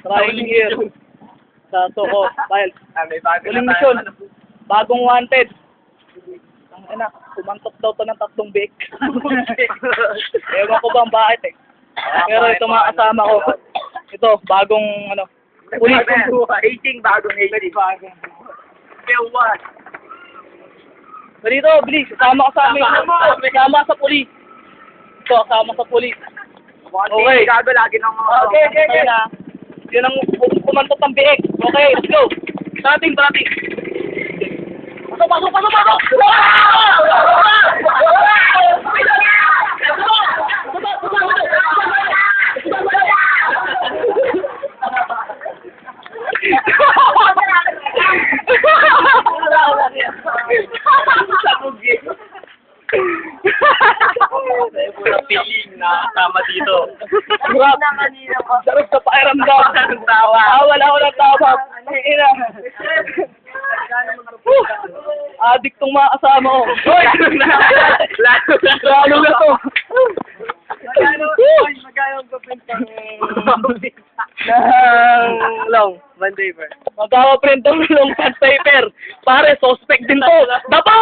Trying here. Sa Soko, Files. May bago Huling na mission. tayo. Bagong wanted. Ang ina, kumantok daw to ng 3 bake. Ewan ko ba ang bakit eh. Pero ito mga kasama ko. Ito, bagong ano. Pulis. Aging bagong aging. Bagong buhay. Dito, bilis. Kasama ka sa amin. Kasama sa pulis. Ito, kasama sa pulis. Okay. Gago lagi ng mga... Okay. Yun ang kumantok ng biik. Okay, let's go. Starting. Pasok! Feeling na tama dito. Sarap sa pakiramdam. Tawa. Wala ako ng tawa. Ina. Adik tong mga kasama ko. Hoy! Lalo na to. Magkano ang kapinta ng long bond paper? Magkakaprint ng long pad paper. Pare, suspect din to. Dapa!